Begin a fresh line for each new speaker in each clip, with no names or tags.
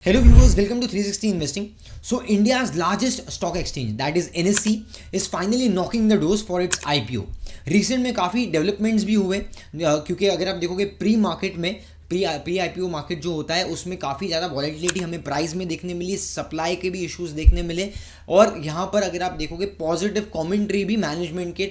Hello viewers, welcome to 360 Investing. So India's largest stock exchange, that is NSE, is finally knocking the doors for its IPO. Recent में काफ़ी developments भी हुए क्योंकि अगर आप देखोगे प्री मार्केट में प्री आईपीओ मार्केट जो होता है उसमें काफ़ी ज़्यादा वॉलेटिलिटी हमें प्राइस में देखने मिली, सप्लाई के भी इश्यूज देखने मिले और यहाँ पर अगर आप देखोगे पॉजिटिव कॉमेंट्री भी मैनेजमेंट के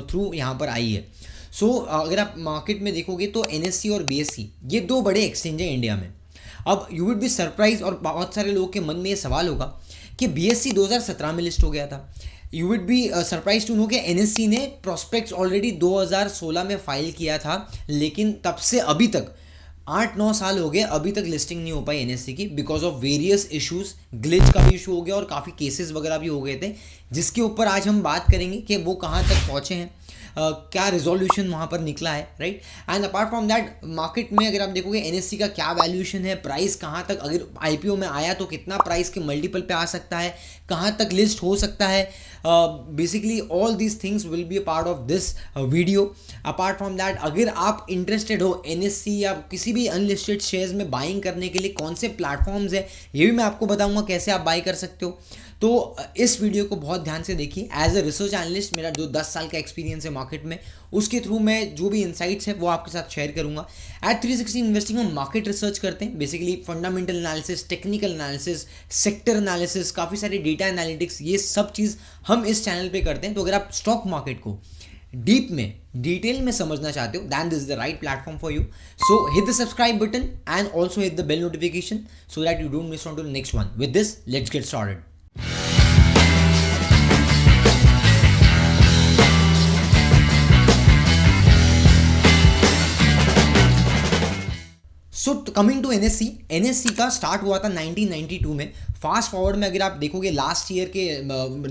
थ्रू यहाँ पर आई है. सो अगर आप मार्केट में देखोगे तो एनएससी और बीएससी ये दो बड़े एक्सचेंज हैं इंडिया में. अब यू वुड बी सरप्राइज और बहुत सारे लोगों के मन में ये सवाल होगा कि बीएससी 2017 में लिस्ट हो गया था. You would be surprise to know कि एनएससी ने प्रॉस्पेक्ट्स ऑलरेडी 2016 में फाइल किया था, लेकिन तब से अभी तक 8-9 साल हो गए, अभी तक लिस्टिंग नहीं हो पाई एनएससी की because of various issues. Glitch का भी इशू हो गया और काफ़ी केसेस वगैरह भी हो गए थे, जिसके ऊपर आज हम बात करेंगे कि वो कहाँ तक पहुँचे हैं, क्या रिजोल्यूशन वहाँ पर निकला है, right. And apart from that market में अगर आप देखोगे एनएससी का क्या वैल्यूएशन है, प्राइस कहाँ तक, अगर आईपीओ में आया तो कितना प्राइस के मल्टीपल पे आ सकता है, कहाँ तक लिस्ट हो सकता है. Basically all these things will be a part of this video. Apart from that अगर आप इंटरेस्टेड हो एनएससी या किसी भी अनलिस्टेड शेयर्स में बाइंग करने के लिए कौन से प्लेटफॉर्म्स है ये भी मैं आपको बताऊंगा कैसे आप बाई कर सकते हो. तो इस वीडियो को बहुत ध्यान से देखिए. एज अ रिसर्च एनालिस्ट मेरा जो 10 साल का एक्सपीरियंस है मार्केट में, उसके थ्रू मैं जो भी इनसाइट्स है वो आपके साथ शेयर करूंगा. एट 360 इन्वेस्टिंग हम मार्केट रिसर्च करते हैं, basically fundamental analysis, technical analysis, sector analysis, काफ़ी सारे डेटा एनालिटिक्स, ये सब चीज़ हम इस चैनल पे करते हैं. तो अगर आप स्टॉक मार्केट को डीप में डिटेल में समझना चाहते हो then this is the right platform for you. So hit the subscribe button and also hit the bell notification so that you don't miss on to the next one. With this let's get started. So coming to NSC का start हुआ था 1992 में. Fast forward में अगर आप देखोगे last year के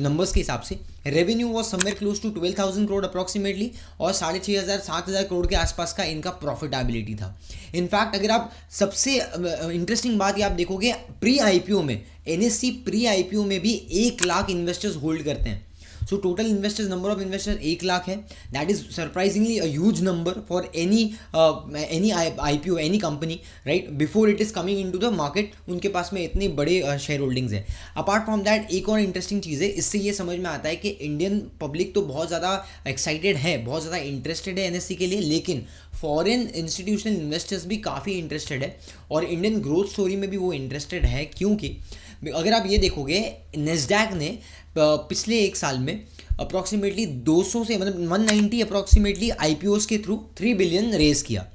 numbers के हिसाब से revenue was somewhere close to 12,000 crore approximately और 6,500-7,000 करोड़ के आसपास का इनका प्रॉफिटेबिलिटी था. इनफैक्ट अगर आप सबसे इंटरेस्टिंग बात ये आप देखोगे प्री आईपीओ में एनएससी प्री आईपीओ में भी 1 लाख इन्वेस्टर्स होल्ड करते हैं. So total investors number of investors 1 lakh है. That is surprisingly a huge number for any IPO any company, right. Before it is coming into the market उनके पास में इतने बड़े शेयर होल्डिंग्स है. अपार्ट फ्रॉम दैट एक और इंटरेस्टिंग चीज़ है, इससे ये समझ में आता है कि इंडियन पब्लिक तो बहुत ज़्यादा एक्साइटेड है, बहुत ज़्यादा इंटरेस्टेड है एनएससी के लिए, लेकिन फॉरेन इंस्टीट्यूशनल इन्वेस्टर्स भी काफ़ी इंटरेस्टेड है और इंडियन ग्रोथ स्टोरी में भी वो इंटरेस्टेड है. क्योंकि अगर आप ये देखोगे नेस्डैक ने पिछले एक साल में अप्रॉक्सीमेटली 200 से मतलब 190 अप्रॉक्सीमेटली आईपीओस के थ्रू 3 बिलियन रेज किया.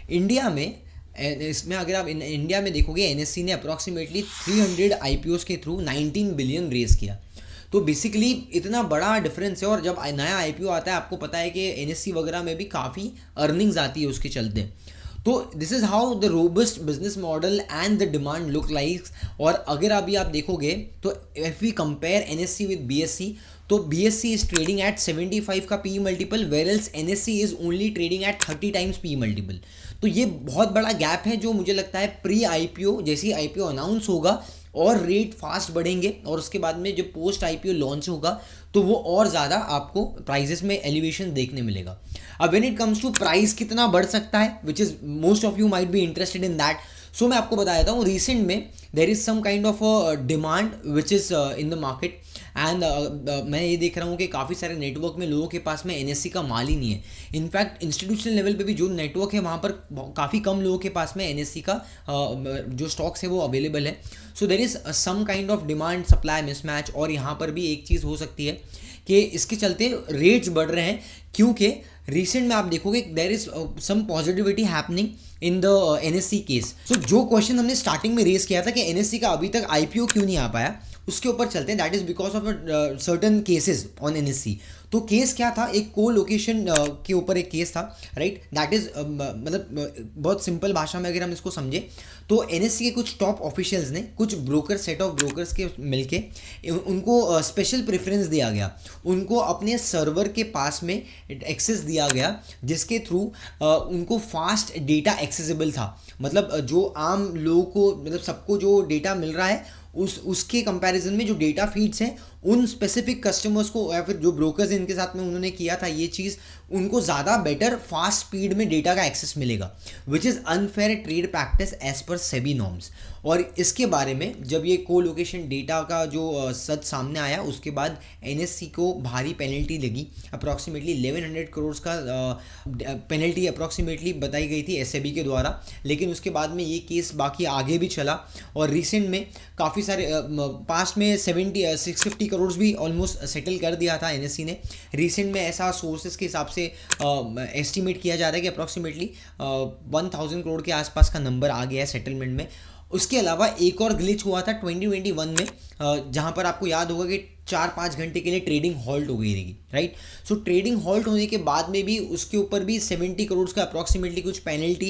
इंडिया में इसमें अगर आप इंडिया में देखोगे एनएससी ने अप्रॉक्सीमेटली 300 आईपीओस के थ्रू 19 बिलियन रेज किया. तो बेसिकली इतना बड़ा डिफरेंस है और जब नया आईपीओ आता है आपको पता है कि एनएससी वगैरह में भी काफ़ी अर्निंग्स आती है उसके चलते. तो this is how the robust business model and the demand look like. और अगर अभी आप देखोगे तो if we compare NSC with BSC तो बीएससी इज ट्रेडिंग एट 75 का P multiple whereas NSC is only trading at 30 times P multiple. तो ये बहुत बड़ा गैप है जो मुझे लगता है प्री आईपीओ जैसे आईपीओ अनाउंस होगा और रेट फास्ट बढ़ेंगे और उसके बाद में जब पोस्ट आईपीओ लॉन्च होगा तो वो और ज़्यादा आपको प्राइजेस में एलिवेशन देखने मिलेगा. अब when it comes to price कितना बढ़ सकता है which is most of you might be interested in that. So मैं आपको बता देता हूँ रिसेंट में there is some kind of demand which is in the market and मैं ये देख रहा हूँ कि काफ़ी सारे नेटवर्क में लोगों के पास में एनएससी का माल ही नहीं है. इनफैक्ट इंस्टीट्यूशनल लेवल पे भी जो नेटवर्क है वहाँ पर काफ़ी कम लोगों के पास में एनएससी का जो स्टॉक्स है वो अवेलेबल है. So there is some kind of demand supply mismatch. और यहाँ पर भी एक चीज़ हो सकती है कि इसके चलते रेट्स बढ़ रहे हैं क्योंकि रिसेंट में आप देखोगे there is some positivity happening in the NSC case. So जो क्वेश्चन हमने स्टार्टिंग में रेज किया था कि एनएससी का अभी तक आईपीओ क्यों नहीं आ पाया उसके ऊपर चलते हैं. That is because of certain cases on NSC. तो केस क्या था, एक को लोकेशन के ऊपर एक केस था, राइट. दैट इज मतलब बहुत सिंपल भाषा में अगर हम इसको समझे तो एनएससी के कुछ टॉप ऑफिशियल्स ने कुछ ब्रोकर सेट ऑफ ब्रोकर्स के मिलके उनको स्पेशल प्रेफरेंस दिया गया. उनको अपने सर्वर के पास में एक्सेस दिया गया जिसके थ्रू उनको फास्ट डेटा एक्सेसिबल था. मतलब जो आम लोगों को मतलब सबको जो डेटा मिल रहा है उसके कंपैरिजन में जो डेटा फीड्स हैं उन स्पेसिफिक कस्टमर्स को या फिर जो ब्रोकर्स इनके साथ में उन्होंने किया था ये चीज़, उनको ज़्यादा बेटर फास्ट स्पीड में डेटा का एक्सेस मिलेगा, which is unfair trade practice as per SEBI norms. और इसके बारे में जब ये को लोकेशन डेटा का जो सच सामने आया उसके बाद एनएससी को भारी पेनल्टी लगी, अप्रॉक्सीमेटली 1100 करोड़ का पेनल्टी अप्रॉक्सीमेटली बताई गई थी एसएबी के द्वारा। लेकिन उसके बाद में ये केस बाकी आगे भी चला और रिसेंट में काफ़ी सारे पास्ट में 650 करोड़ भी ऑलमोस्ट सेटल कर दिया था एनएससी ने। रिसेंट में ऐसा सोर्सेज के हिसाब से एस्टिमेट किया जा रहा है कि अप्रॉक्सीमेटली 1000 करोड़ के आसपास का नंबर आ गया है सेटलमेंट में। उसके अलावा एक और ग्लिच हुआ था 2021 में, जहां पर आपको याद होगा कि 4-5 घंटे के लिए ट्रेडिंग हॉल्ट हो गई थी, राइट। सो ट्रेडिंग हॉल्ट होने के बाद में भी उसके ऊपर भी 70 करोड़ का अप्रॉक्सीमेटली कुछ पेनल्टी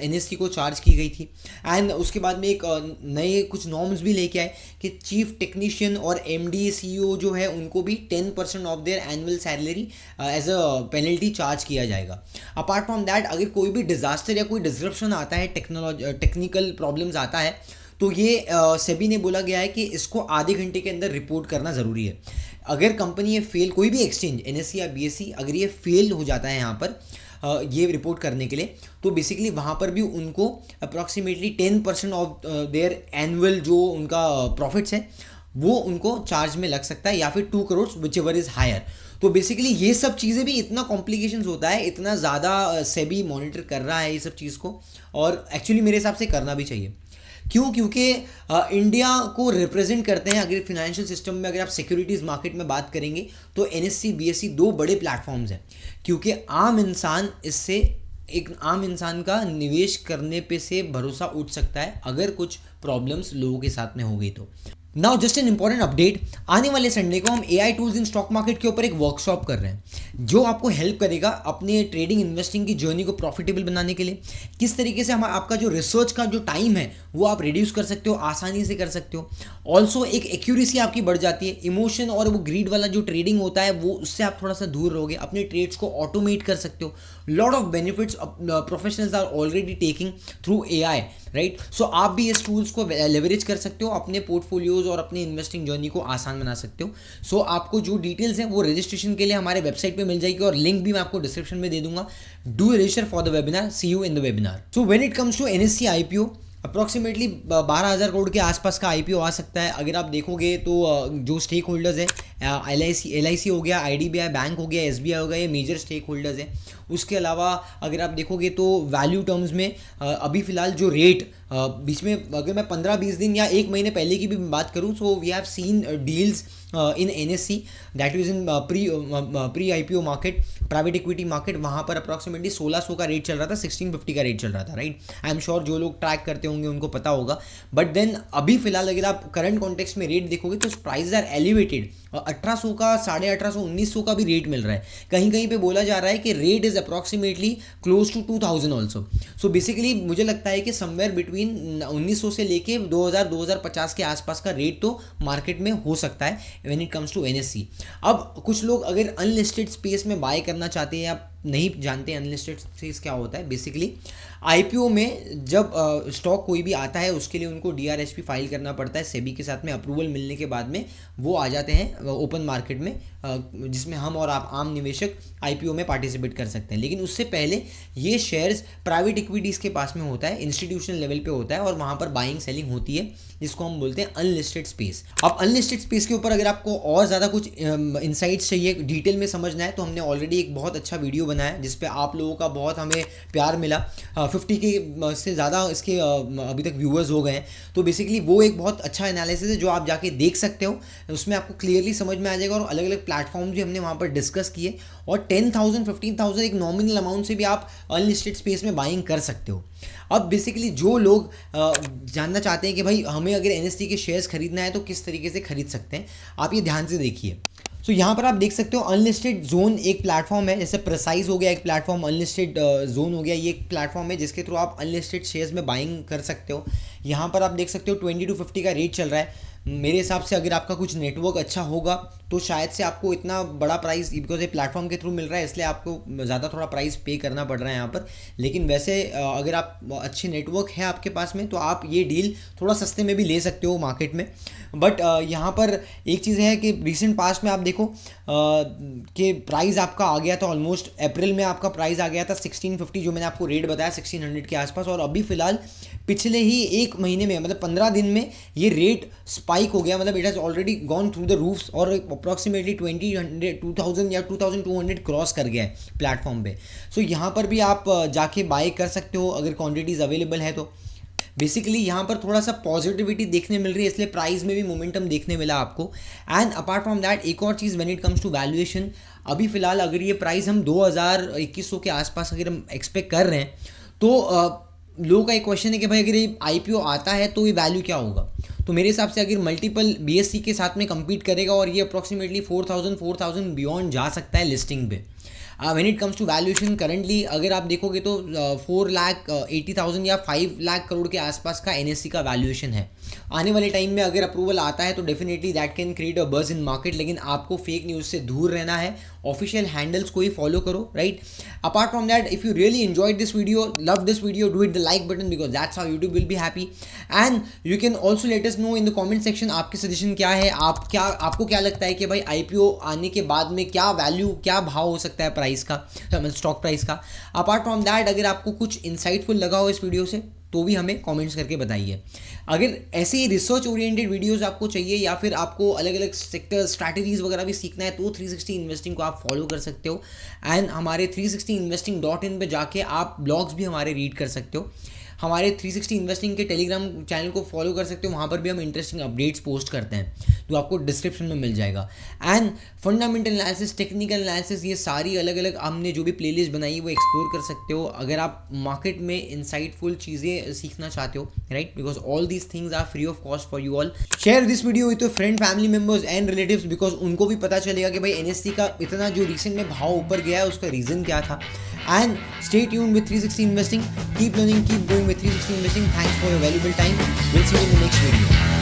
एनएससी को चार्ज की गई थी। एंड उसके बाद में एक नए कुछ नॉर्म्स भी लेके आए कि चीफ टेक्नीशियन और एमडी सीईओ जो है उनको भी 10% of their annual salary as a penalty charge किया जाएगा। अपार्ट फ्रॉम दैट, अगर कोई भी डिजास्टर या कोई डिसरप्शन आता है, टेक्निकल प्रॉब्लम्स आता है, तो ये सेबी ने बोला गया है कि इसको आधे घंटे के अंदर रिपोर्ट करना ज़रूरी है। अगर कंपनी ये फेल, कोई भी एक्सचेंज एनएससी या बीएससी अगर ये फेल हो जाता है यहाँ पर ये रिपोर्ट करने के लिए, तो बेसिकली वहाँ पर भी उनको अप्रॉक्सीमेटली 10% ऑफ देयर एनुअल जो उनका प्रॉफिट्स है वो उनको चार्ज में लग सकता है, या फिर 2 crore which is higher. तो बेसिकली ये सब चीज़ें भी, इतना कॉम्प्लिकेशंस होता है, इतना ज़्यादा सेबी मॉनिटर कर रहा है ये सब चीज़ को, और एक्चुअली मेरे हिसाब से करना भी चाहिए। क्यों? क्योंकि इंडिया को रिप्रेजेंट करते हैं। अगर फाइनेंशियल सिस्टम में अगर आप सिक्योरिटीज़ मार्केट में बात करेंगे तो एनएससी बीएससी 2 बड़े प्लेटफॉर्म्स हैं, क्योंकि आम इंसान इससे, एक आम इंसान का निवेश करने पे से भरोसा उठ सकता है अगर कुछ प्रॉब्लम्स लोगों के साथ में हो गई तो। Now just an important update, आने वाले संडे को हम AI tools in stock market के ऊपर एक वर्कशॉप कर रहे हैं जो आपको हेल्प करेगा अपने ट्रेडिंग इन्वेस्टिंग की जर्नी को प्रॉफिटेबल बनाने के लिए। किस तरीके से हम आपका जो रिसर्च का जो टाइम है वो आप रिड्यूस कर सकते हो, आसानी से कर सकते हो। ऑल्सो एक एक्यूरेसी आपकी बढ़ जाती है, इमोशन और वो ग्रीड वाला जो ट्रेडिंग होता है वो उससे आप थोड़ा सा दूर रहोगे, अपने ट्रेड्स को ऑटोमेट कर सकते हो। Lot of benefits professionals are already taking through AI, right. So आप भी इस टूल्स को लेवरेज कर सकते हो, अपने पोर्टफोलियोज और अपनी इन्वेस्टिंग जर्नी को आसान बना सकते हो। सो आपको जो डिटेल्स हैं वो रजिस्ट्रेशन के लिए हमारे वेबसाइट पे मिल जाएगी और लिंक भी मैं आपको डिस्क्रिप्शन में दे दूंगा। Do register for the webinar, see you in the webinar. So when it comes to NSC IPO, approximately 12,000 crore के आसपास का आईपीओ आ सकता है। अगर आप देखोगे तो जो स्टेक होल्डर्स है, एलआईसी हो गया, आईडीबीआई बैंक हो गया, एसबीआई हो गया, ये मेजर स्टेक होल्डर्स हैं। उसके अलावा अगर आप देखोगे तो वैल्यू टर्म्स में अभी फ़िलहाल जो रेट बीच में, अगर मैं 15-20 दिन या 1 महीने पहले की भी बात करूं, so we have seen deals in NSC that is in pre IPO market, private equity market. वहाँ पर अप्रॉक्सीमेटली 1600 का रेट चल रहा था, 1650 का रेट चल रहा था, राइट। आई एम श्योर जो लोग ट्रैक करते होंगे उनको पता होगा। बट देन अभी फिलहाल अगर आप करंट कॉन्टेक्स्ट में रेट देखोगे तो प्राइस आर एलिवेटेड, 1800 का, 1850, 1900 का भी रेट मिल रहा है। कहीं कहीं पे बोला जा रहा है कि rate is approximately close to 2000 also. So basically मुझे लगता है कि समवेयर बिटवीन 1900 से लेके 2000-2050 के आसपास का रेट तो मार्केट में हो सकता है when it comes to NSC. अब कुछ लोग अगर अनलिस्टेड स्पेस में बाय करना चाहते हैं या नहीं जानते अनलिस्टेड स्पेस क्या होता है, बेसिकली आईपीओ में जब स्टॉक कोई भी आता है उसके लिए उनको डीआरएसपी फाइल करना पड़ता है। सेबी के साथ में अप्रूवल मिलने के बाद में वो आ जाते हैं ओपन मार्केट में, जिसमें हम और आप आम निवेशक आईपीओ में पार्टिसिपेट कर सकते हैं। लेकिन उससे पहले ये शेयर्स प्राइवेट इक्विटीज़ के पास में होता है, इंस्टीट्यूशनल लेवल पे होता है और वहाँ पर बाइंग सेलिंग होती है, जिसको हम बोलते हैं अनलिस्टेड स्पेस। अब अनलिस्टेड स्पेस के ऊपर अगर आपको और ज़्यादा कुछ इंसाइट्स चाहिए, डिटेल में समझना है, तो हमने ऑलरेडी एक बहुत अच्छा वीडियो बनाया जिस पे आप लोगों का बहुत हमें प्यार मिला। 50 के से ज़्यादा इसके अभी तक व्यूअर्स हो गए हैं। तो बेसिकली वो एक बहुत अच्छा एनालिसिस है जो आप जाके देख सकते हो, उसमें आपको क्लियरली समझ में आ जाएगा। और अलग अलग प्लेटफॉर्म भी हमने वहाँ पर डिस्कस किए, और 10,000 15,000 एक नॉमिनल अमाउंट से भी आप अनलिस्टेड स्पेस में बाइंग कर सकते हो। अब बेसिकली जो लोग जानना चाहते हैं कि भाई हमें अगर एनएससी के शेयर्स खरीदना है तो किस तरीके से खरीद सकते हैं, आप ये ध्यान से देखिए। तो यहाँ पर आप देख सकते हो अनलिस्टेड जोन एक प्लेटफॉर्म है, जैसे प्रेसाइज हो गया एक प्लेटफॉर्म, अनलिस्टेड जोन हो गया, ये एक प्लेटफॉर्म है जिसके थ्रू आप अनलिस्टेड शेयर्स में बाइंग कर सकते हो। यहाँ पर आप देख सकते हो 20 to 50 का रेट चल रहा है। मेरे हिसाब से अगर आपका कुछ नेटवर्क अच्छा होगा तो शायद से आपको इतना बड़ा प्राइस, बिकॉज ये प्लेटफॉर्म के थ्रू मिल रहा है इसलिए आपको ज़्यादा थोड़ा प्राइस पे करना पड़ रहा है यहाँ पर। लेकिन वैसे अगर आप अच्छे नेटवर्क है आपके पास में तो आप ये डील थोड़ा सस्ते में भी ले सकते हो मार्केट में। बट यहाँ पर एक चीज़ है कि रिसेंट पास्ट में आप देखो कि प्राइस आपका आ गया था ऑलमोस्ट अप्रैल में आपका प्राइस आ गया था 1650, जो मैंने आपको रेट बताया 1600 के आसपास, और अभी फिलहाल पिछले ही एक महीने में मतलब 15 दिन में ये रेट स्पाइक हो गया, मतलब it has already gone through the roofs और अप्रॉक्सीमेटली 2000 या 2200 क्रॉस कर गया है प्लेटफॉर्म पे। सो यहाँ पर भी आप जाके बाय कर सकते हो अगर क्वांटिटीज़ अवेलेबल है तो। बेसिकली यहाँ पर थोड़ा सा पॉजिटिविटी देखने मिल रही है, इसलिए प्राइस में भी मोमेंटम देखने मिला आपको। एंड अपार्ट फ्रॉम दैट एक और चीज़, when it comes to valuation, अभी फिलहाल अगर ये प्राइस हम 2000-2100 के आसपास अगर हम एक्सपेक्ट कर रहे हैं तो लोगों का एक क्वेश्चन है कि भाई अगर ये IPO आता है तो ये वैल्यू क्या होगा। तो मेरे हिसाब से अगर मल्टीपल BSE के साथ में कम्पीट करेगा और ये अप्रॉक्सीमेटली 4000 बियॉन्ड जा सकता है लिस्टिंग पे। When it comes to valuation currently अगर आप देखोगे तो 4,80,000 या 5 लाख करोड़ के आसपास का NSE का वैल्यूएशन है। आने वाले टाइम में अगर अप्रूवल आता है तो definitely that can create a buzz in market, लेकिन आपको फेक न्यूज़ से दूर रहना है, ऑफिशियल हैंडल्स को ही फॉलो करो, right. Apart from that if you really enjoyed this video, love this video, do it the like button because that's how YouTube will be happy. And you can also let us know in the comment section आपके suggestion क्या है, आपको क्या लगता है कि भाई IPO आने के बाद में क्या वैल्यू, क्या भाव हो सकता है प्राइस का, स्टॉक प्राइस का। अपार्ट फ्रॉम दैट अगर आपको कुछ इंसाइटफुल लगा हो इस वीडियो से तो भी हमें कमेंट्स करके बताइए। अगर ऐसे ही रिसर्च ओरिएंटेड वीडियोस आपको चाहिए या फिर आपको अलग अलग सेक्टर स्ट्रैटेजीज वगैरह भी सीखना है तो 360 इन्वेस्टिंग को आप फॉलो कर सकते हो। एंड हमारे 360investing.in पे जाके आप ब्लॉग्स भी हमारे रीड कर सकते हो। हमारे 360 इन्वेस्टिंग के टेलीग्राम चैनल को फॉलो कर सकते हो, वहाँ पर भी हम इंटरेस्टिंग अपडेट्स पोस्ट करते हैं जो आपको डिस्क्रिप्शन में मिल जाएगा। And fundamental analysis, technical analysis, ये सारी अलग अलग हमने जो भी प्लेलिस्ट बनाई वो एक्सप्लोर कर सकते हो अगर आप मार्केट में इंसाइटफुल चीज़ें सीखना चाहते हो, right, because all these things are free of cost for you all. Share this video with your friend, family members and relatives because उनको भी पता चलेगा कि भाई NSE का इतना जो रिसेंट में भाव ऊपर गया है उसका रीज़न क्या था। And stay tuned with 360 Investing. Keep learning, keep growing with 360 Investing. Thanks for your valuable time. We'll see you in the next video.